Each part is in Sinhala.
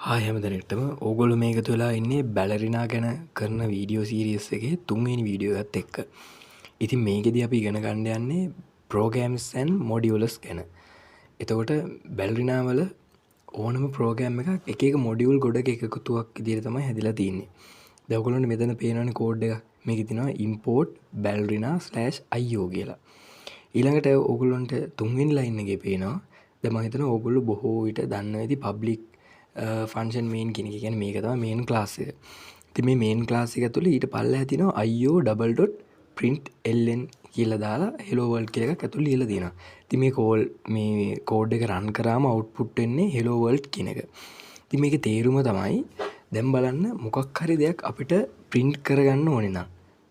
හායි හැමදෙනෙක්ටම ඕගොල්ලෝ මේ එකතු වෙලා ඉන්නේ බැලරිනා ගැන කරන වීඩියෝ සීරීස් එකේ තුන්වෙනි වීඩියෝ එකත් එක්ක. ඉතින් මේකෙදි අපි ඉගෙන ගන්න යන්නේ programs and modules ගැන. එතකොට බැලරිනා වල ඕනම ප්‍රෝග්‍රෑම් එකක් එක එක මොඩියුල් ගොඩක එකතුවක් විදිහට තමයි හැදිලා තියෙන්නේ. දැන් ඔයගොල්ලන්ට මෙතන පේනවනේ කෝඩ් එක. මේකේ තියෙනවා import ballerina/io කියලා. ඊළඟට ඕගොල්ලන්ට තුන්වෙනි ලයින් එකේ පේනවා. දැන් මම හිතනවා ඕගොල්ලෝ බොහෝ විට දන්නවා ඇති public ෆන්ක්ෂන් මේන් කියන එක. කියන්නේ මේක තමයි මේන් ක්ලාස් එක. ඉතින් මේ මේන් ක්ලාස් එක ඇතුලේ ඊට පල්ලෙහා තියෙනවා io.println කියලා දාලා hello world කියලා එකක් ඇතුලේ ලියලා තියෙනවා. ඉතින් මේ කෝඩ් එක රන් කරාම output වෙන්නේ hello world කියන එක. ඉතින් මේකේ තේරුම තමයි දැන් බලන්න මොකක් හරි දෙයක් අපිට print කරගන්න ඕනේ නම්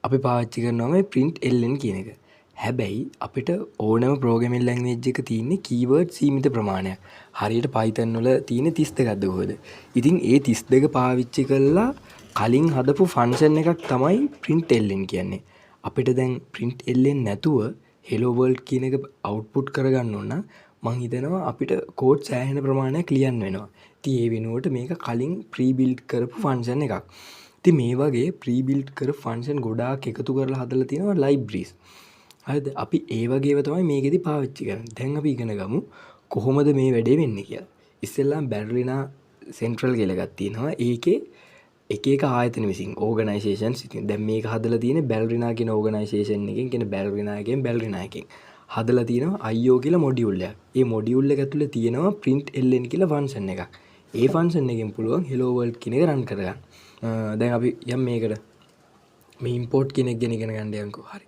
අපි පාවිච්චි කරනවා මේ println කියන එක. හැබැයි අපිට ඕනම programming language එක තියෙන්නේ keyword සීමිත ප්‍රමාණයක්. හරියට Python වල තියෙන 32ක්ද කොහෙද? ඉතින් ඒ 32 පාවිච්චි කරලා කලින් හදපු function එකක් තමයි println කියන්නේ. අපිට දැන් println නැතුව hello world කියන එක output කරගන්න ඕන නම් මං හිතනවා අපිට code සෑහෙන ප්‍රමාණයක් ලියන්න වෙනවා. ඉතින් ඒ වෙනුවට මේක කලින් pre-built කරපු function එකක්. ඉතින් මේ වගේ pre-built කරපු function ගොඩාක් එකතු කරලා හදලා තියෙනවා libraries. හරිද? අපි ඒ වගේව තමයි මේකෙදි පාවිච්චි කරන්නේ. දැන් අපි ඉගෙන ගමු කොහොමද මේ වැඩේ වෙන්නේ කියලා. ඉස්සෙල්ලාම බැලරිනා සෙන්ට්‍රල් කියලා එකක් තියෙනවා. ඒකේ එක එක ආයතන විසින් ඕගනයිසේෂන්ස් ඉතින් දැන් මේක හදලා තියෙන්නේ බැලරිනා කියන ඕගනයිසේෂන් එකෙන් කියන බැලරිනා එකෙන් හදලා තියෙනවා IO කියලා මොඩියුල් එකක්. ඒ මොඩියුල් එක ඇතුලේ තියෙනවා println කියලා ෆන්ක්ෂන් එකක්. ඒ ෆන්ක්ෂන් එකෙන් පුළුවන් hello world කියන එක රන් කරගන්න. දැන් අපි යම් මේකට මේ import කියන එක ගැන ඉගෙන ගන්න යන්කෝ. හරි.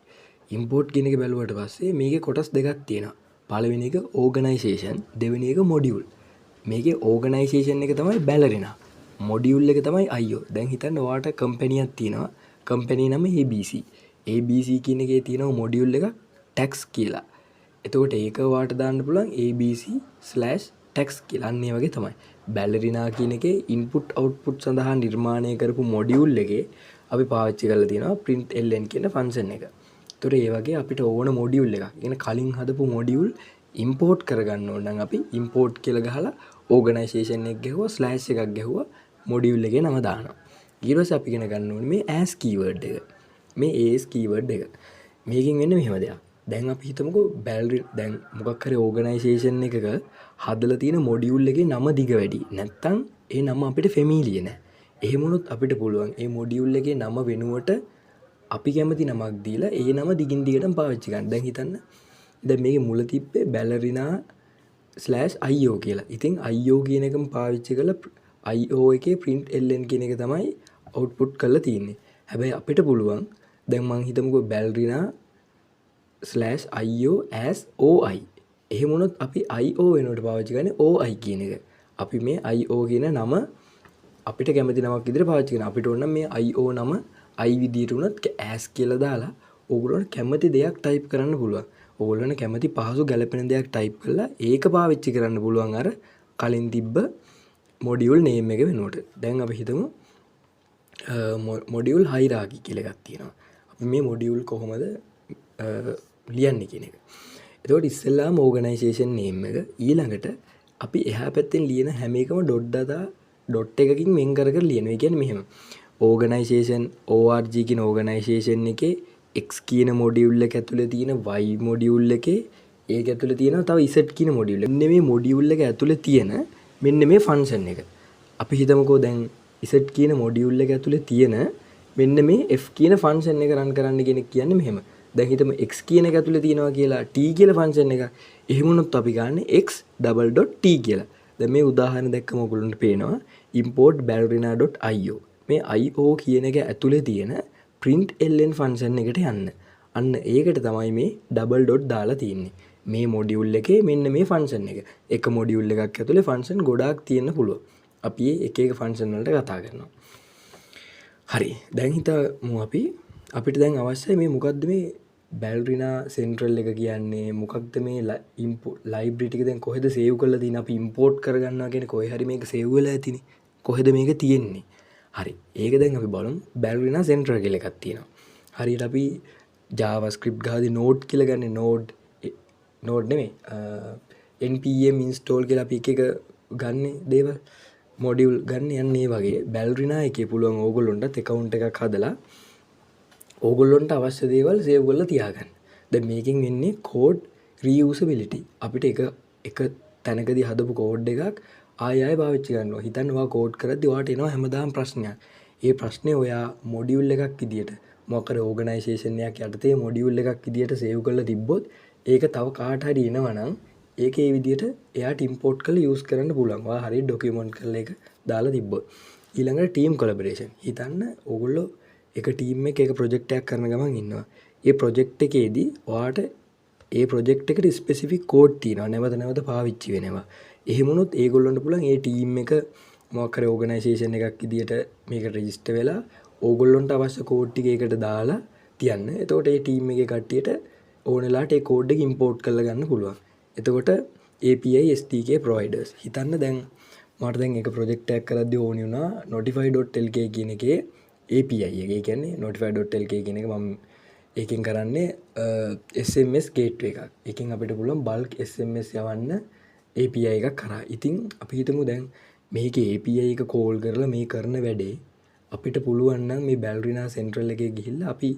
import කියන එක බැලුවට පස්සේ මේකේ කොටස් දෙකක් තියෙනවා. පළවෙනි එක organization, දෙවෙනි එක module. මේකේ organization එක තමයි ballerina. module එක තමයි IO. දැන් හිතන්න ඔයාට company එකක් තියෙනවා. company නම ABC. ABC කියන එකේ තියෙනවා module එක tax කියලා. එතකොට ඒක ඔයාට දාන්න පුළුවන් ABC/tax කියලා. අන්න ඒ වගේ තමයි. ballerina කියන එකේ input output සඳහා නිර්මාණය කරපු module එකේ අපි පාවිච්චි කරලා තියෙනවා println කියන function එක. ඒතොර ඒ වගේ අපිට ඕන මොඩියුල් එකක්. කියන්නේ කලින් හදපු මොඩියුල් ඉම්පෝට් කරගන්න ඕන නම් අපි ඉම්පෝට් කියලා ගහලා ඕගනයිසේෂන් එක ගැහුවා ස්ලෑෂ් එකක් ගැහුවා මොඩියුල් එකේ නම දානවා. ඊට පස්සේ අපි ඉගෙන ගන්න ඕනේ මේ as keyword එක. මේ as keyword එක. මේකෙන් වෙන්නේ මෙහෙම දෙයක්. දැන් අපි හිතමුකෝ දැන් මොකක් හරි ඕගනයිසේෂන් එකක හදලා තියෙන මොඩියුල් එකේ නම දිග වැඩි. නැත්තම් ඒ නම අපිට ෆැමිලිය නෑ. එහෙම වුණොත් අපිට පුළුවන් මේ මොඩියුල් එකේ නම වෙනුවට අපි කැමති නමක් දීලා ඒ නම දිගින් දිගටම පාවිච්චි කරන්න. දැන් හිතන්න. දැන් මේකේ මුල තිබ්බේ ballerina/io කියලා. ඉතින් io කියන එකම පාවිච්චි කරලා io එකේ println කියන එක තමයි output කරලා තියෙන්නේ. හැබැයි අපිට පුළුවන් දැන් මං හිතමුකෝ ballerina/io as oi. එහෙම වුණොත් අපි io වෙනුවට පාවිච්චි කරන්නේ oi කියන එක. අපි මේ io කියන නම අපිට කැමති නමක් විදිහට පාවිච්චි කරනවා. අපිට ඕන මේ io නම i විදියට උනත් as කියලා දාලා ඕගොල්ලන්ට කැමති දෙයක් ටයිප් කරන්න පුළුවන්. ඕගොල්ලන්ට කැමති පහසු ගැලපෙන දෙයක් ටයිප් කරලා ඒක පාවිච්චි කරන්න පුළුවන් අර කලින් තිබ්බ මොඩියුල් නේම් එක වෙනුවට. දැන් අපි හිතමු මොඩියුල් හයිරාකි කියලා එකක් තියෙනවා. අපි මේ මොඩියුල් කොහොමද ලියන්නේ කියන එක. එතකොට ඉස්සෙල්ලාම ඕගනයිසේෂන් නේම් එක ඊළඟට අපි එහා පැත්තෙන් ලියන හැම එකම ඩොට් එකකින් වෙන් කර කර ලියනවා. ඒ කියන්නේ මෙහෙම ඕගනයිසේෂන් org කියන ඕගනයිසේෂන් එකේ x කියන මොඩියුල් එක ඇතුලේ තියෙන y මොඩියුල් එකේ ඒක ඇතුලේ තියෙනවා තව z කියන මොඩියුල් එක. මෙන්න මේ මොඩියුල් එක ඇතුලේ තියෙන මෙන්න මේ ෆන්ක්ෂන් එක. අපි හිතමුකෝ දැන් z කියන මොඩියුල් එක ඇතුලේ තියෙන මෙන්න මේ f කියන ෆන්ක්ෂන් එක රන් කරන්න කෙනෙක් කියන්නේ මෙහෙම. දැන් හිතමු x කියන එක ඇතුලේ තියෙනවා කියලා t කියලා ෆන්ක්ෂන් එක. එහෙම වුණොත් අපි ගන්න x.t කියලා. දැන් මේ උදාහරණ දැක්කම ඔයගොල්ලන්ට පේනවා import ballerina.io. මේ IO කියන එක ඇතුලේ තියෙන println ෆන්ක්ෂන් එකට යන්න. අන්න ඒකට තමයි මේ ඩබල් ඩොට් දාලා තියෙන්නේ. මේ මොඩියුල් එකේ මෙන්න මේ ෆන්ක්ෂන් එක. එක මොඩියුල් එකක් ඇතුලේ ෆන්ක්ෂන් ගොඩාක් තියෙන්න පුළුවන්. අපි එක එක ෆන්ක්ෂන් වලට කතා කරනවා. හරි. දැන් හිතමු අපිට දැන් අවශ්‍යයි මේ මොකද්ද මේ ballerina central එක කියන්නේ මොකක්ද මේ library ටික දැන් කොහෙද save කරලා තියෙන්නේ අපි import කරගන්නවා කියන්නේ කොහේ හරි මේක save වෙලා ඇතිනේ. කොහෙද මේක තියෙන්නේ? හරි. ඒක දැන් අපි බලමු ballerina central කියලා එකක් තියෙනවා. හරියට අපි JavaScript ගහදී node කියලා ගන්න node නෙමෙයි npm install කියලා අපි එක එක ගන්න දේවල්. මොඩියුල් ගන්න යන්නේ වගේ බැල්රිනා එකේ පුළුවන් ඕගොල්ලොන්ට එකවුන්ට් එකක් හදලා ඕගොල්ලොන්ට අවශ්‍ය දේවල් සේව් කරලා තියාගන්න. දැන් මේකෙන් වෙන්නේ කෝඩ් රීයුසබිලිටි. අපිට එක තැනකදී හදපු කෝඩ් එකක් ආයෙ පාවිච්චි කරනවා. හිතන්න ඔයා කෝඩ් කරද්දී ඔයාට එනවා හැමදාම ප්‍රශ්නයක්. ඒ ප්‍රශ්නේ ඔයා මොඩියුල් එකක් විදියට මොකක් හරි ඕගනයිසේෂන් එකක් යටතේ මොඩියුල් එකක් විදියට සේව් කරලා තිබ්බොත් ඒක තව කාට හරි එනවනම් ඒක ඒ විදියට එයාට ඉම්පෝට් කරලා යූස් කරන්න පුළුවන්. ඔයා හරිය ඩොකියුමන්ට් කරලා ඒක දාලා තිබ්බොත්. ඊළඟට ටීම් කොලැබොරේෂන්. හිතන්න ඕගොල්ලෝ එක ටීම් එකක ප්‍රොජෙක්ට් එකක් කරන ගමන් ඉන්නවා. ඒ ප්‍රොජෙක්ට් එකේදී ඔයාට ඒ ප්‍රොජෙක්ට් එකට ස්පෙસિෆික් කෝඩ් තියෙනවා. නැවත නැවත පාවිච්චි වෙනවා. එහෙම වුණොත් ඒගොල්ලන්ට පුළුවන් ඒ ටීම් එක මොකක් හරි ඕගනයිසේෂන් එකක් විදියට මේක රෙජිස්ටර් වෙලා ඕගොල්ලොන්ට අවශ්‍ය කෝඩ් ටික ඒකට දාලා තියන්න. එතකොට ඒ ටීම් එකේ කට්ටියට ඕනෙලාට ඒ කෝඩ් එක ඉම්පෝට් කරලා ගන්න පුළුවන්. එතකොට API SDK providers හිතන්න දැන් මට දැන් එක ප්‍රොජෙක්ට් එකක් කරද්දී ඕනි වුණා notify.lk කියන එකේ API එක. ඒ කියන්නේ notify.lk කියන එක මම ඒකෙන් කරන්නේ SMS gateway එකක්. ඒකෙන් අපිට පුළුවන් bulk SMS යවන්න API එකක් කරා. ඉතින් අපි හිතමු දැන් මේකේ API එක කෝල් කරලා මේ කරන වැඩේ අපිට පුළුවන් නම් මේ බැල්රිනා සෙන්ට්‍රල් එකේ ගිහිල්ලා අපි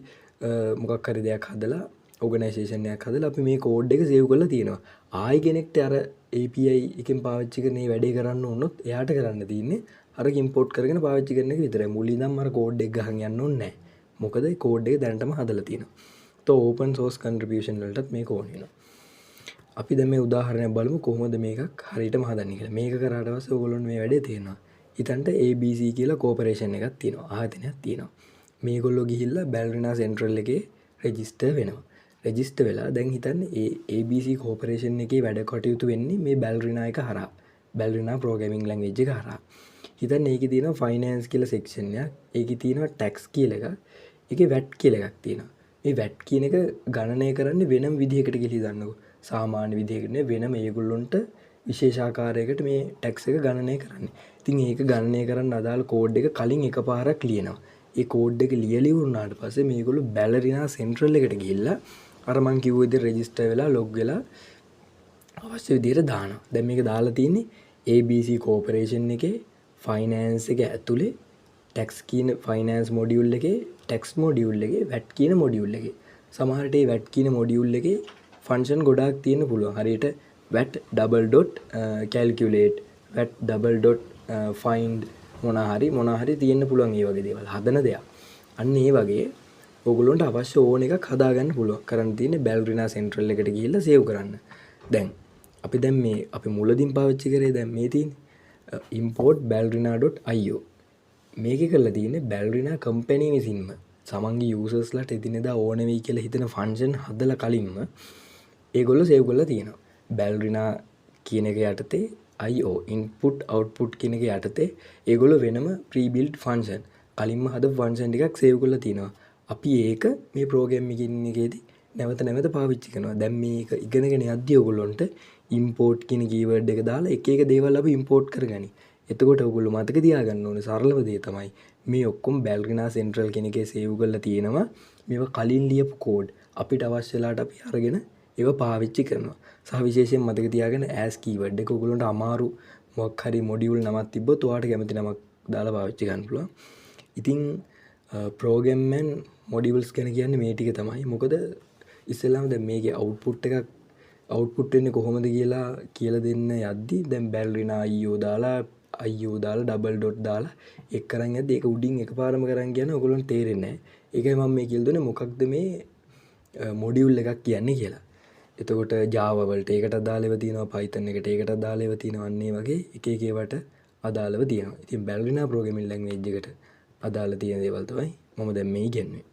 මොකක් හරි දෙයක් හදලා ඕගනයිසේෂන් එකක් හදලා අපි මේ කෝඩ් එක සේව් කරලා තියෙනවා. ආයි කෙනෙක්ට අර API එකෙන් පාවිච්චි කරන මේ වැඩේ කරන්න වුණොත් එයාට කරන්න තියෙන්නේ අර ඉම්පෝට් කරගෙන පාවිච්චි කරන එක විතරයි. මුලින් ඉඳන්ම අර කෝඩ් එක ගහන් යන්න ඕනේ නැහැ. මොකද ඒ කෝඩ් එක දැනටම හදලා තියෙනවා. તો ඕපන් සෝස් කන්ට්‍රිබියුෂන් වලටත් මේක ඕන වෙනවා. අපි දැන් මේ උදාහරණයක් බලමු කොහොමද මේකක් හරියටම හදන්නේ කියලා. මේක කරාට පස්සේ ඔයගොල්ලොන්ට මේ වැඩේ තේරෙනවා. හිතන්න ABC කියලා කෝපරේෂන් එකක් තියෙනවා. ආයතනයක් තියෙනවා. මේගොල්ලෝ ගිහිල්ලා බැල්රිනා සෙන්ට්‍රල් එකේ රෙජිස්ටර් වෙනවා. රෙජිස්ටර් වෙලා දැන් හිතන්න ඒ ABC කෝපරේෂන් එකේ වැඩ කටයුතු වෙන්නේ මේ බැල්රිනා එක හරහා. බැල්රිනා ප්‍රෝග්‍රෑමින් ලැන්ග්වේජ් එක හරහා. හිතන්න ඒකේ තියෙනවා ෆයිනෑන්ස් කියලා සෙක්ෂන් එකක්. ඒකේ තියෙනවා ටැක්ස් කියලා එකක්. ඒකේ වැට් කියලා එකක් තියෙනවා. මේ වැට් කියන එක ගණනය කරන්නේ වෙනම විදිහකට කියලා හිතන්නකෝ. සාමාන්‍ය විදිහකට නෙවෙයි වෙනම ඒගොල්ලොන්ට විශේෂාකාරයකට මේ ටැක්ස් එක ගණනය කරන්නේ. ඉතින් ඒක ගණනය කරන්න අදාළ කෝඩ් එක කලින් එකපාරක් ලියනවා. ඒ කෝඩ් එක ලියලා ඉවරනාට පස්සේ මේගොල්ලෝ බැලරිනා සෙන්ට්‍රල් එකට ගිහිල්ලා අර මං කිව්ව විදිහට රෙජිස්ටර් වෙලා ලොග් වෙලා අවශ්‍ය විදිහට දානවා. දැන් මේක දාලා තියෙන්නේ ABC කෝපරේෂන් එකේ ෆයිනෑන්ස් එක ඇතුලේ ටැක්ස් කියන ෆයිනෑන්ස් මොඩියුල් එකේ ටැක්ස් මොඩියුල් එකේ වැට් කියන මොඩියුල් එකේ. සමහරට මේ වැට් කියන මොඩියුල් එකේ ෆන්ක්ෂන් ගොඩාක් තියෙන්න පුළුවන්. හරියට VAT double dot calculate VAT double dot find මොනා හරි තියෙන්න පුළුවන් මේ වගේ දේවල් හදන දෙයක්. අන්න ඒ වගේ ඔයගොල්ලන්ට අවශ්‍ය ඕන එකක් හදාගන්න පුළුවන්. කරන්න තියෙන්නේ බැල්රිනා සෙන්ට්‍රල් එකට ගිහිල්ලා සේව් කරන්න. දැන් අපි දැන් මේ අපි මුලදීන් පාවිච්චි කරේ දැන් මේ තියෙන්නේ import ballerina.io. මේකේ කරලා තියෙන්නේ බැල්රිනා කම්පැනි විසින්ම සමන්ගේ යූසර්ස්ලාට එදිනෙදා ඕන වෙයි කියලා හිතන ෆන්ක්ෂන් හදලා කලින්ම ඒගොල්ලෝ සේව් කරලා තියෙනවා. බැල්රිනා කියන එක යටතේ IO input output කියන එක යටතේ ඒගොල්ලෝ වෙනම pre-built function කලින්ම හදපු function ටිකක් සේව් කරලා තියෙනවා. අපි ඒක මේ ප්‍රෝග්‍රෑමින් එකේදී නැවත නැවත පාවිච්චි කරනවා. දැන් මේක ඉගෙනගෙන යද්දී ඔයගොල්ලන්ට import කියන keyword එක දාලා එක එක දේවල් අපි import කරගනි. එතකොට ඔයගොල්ලෝ මතක තියාගන්න ඕනේ සරලම දේ තමයි මේ ඔක්කොම බැල්රිනා සෙන්ට්‍රල් කියන එකේ සේව් කරලා තියෙනවා. මේවා කලින් ලියපු කෝඩ් අපිට අවශ්‍ය වෙලාවට අපි අරගෙන ඒව පාවිච්චි කරනවා. සහ විශේෂයෙන් මතක තියාගන්න as keyword එක ඔයගොල්ලන්ට අමාරු මොකක් හරි මොඩියුල් නමක් තිබ්බොත් ඔයාලට කැමති නමක් දාලා පාවිච්චි ගන්න පුළුවන්. ඉතින් ප්‍රෝග්‍රෑම් මොඩියුල්ස් ගැන කියන්නේ මේ ටික තමයි. මොකද ඉස්සෙල්ලාම දැන් මේකේ අවුට්පුට් වෙන්නේ කොහොමද කියලා දෙන්න යද්දි දැන් බැල්රිනා IO දාලා ඩබල් ඩොට් දාලා එක් කරන් යද්දි ඒක උඩින් එකපාරම කරන් කියන ඔයගොල්ලන්ට තේරෙන්නේ නැහැ. ඒකයි මම මේ කියලා දුන්නේ මොකක්ද මේ මොඩියුල් එකක් කියන්නේ කියලා. එතකොට Java වලට ඒකට අදාළව තියෙනවා, Python එකට ඒකට අදාළව තියෙනවා. අන්න ඒ වගේ එක එක ඒවාට අදාළව තියෙනවා. ඉතින් බැල්රිනා ප්‍රෝග්‍රෑමින් ලැන්ග්වේජ් එකට අදාළ තියෙන දේවල් තමයි මම දැන් මේ කියන්නේ.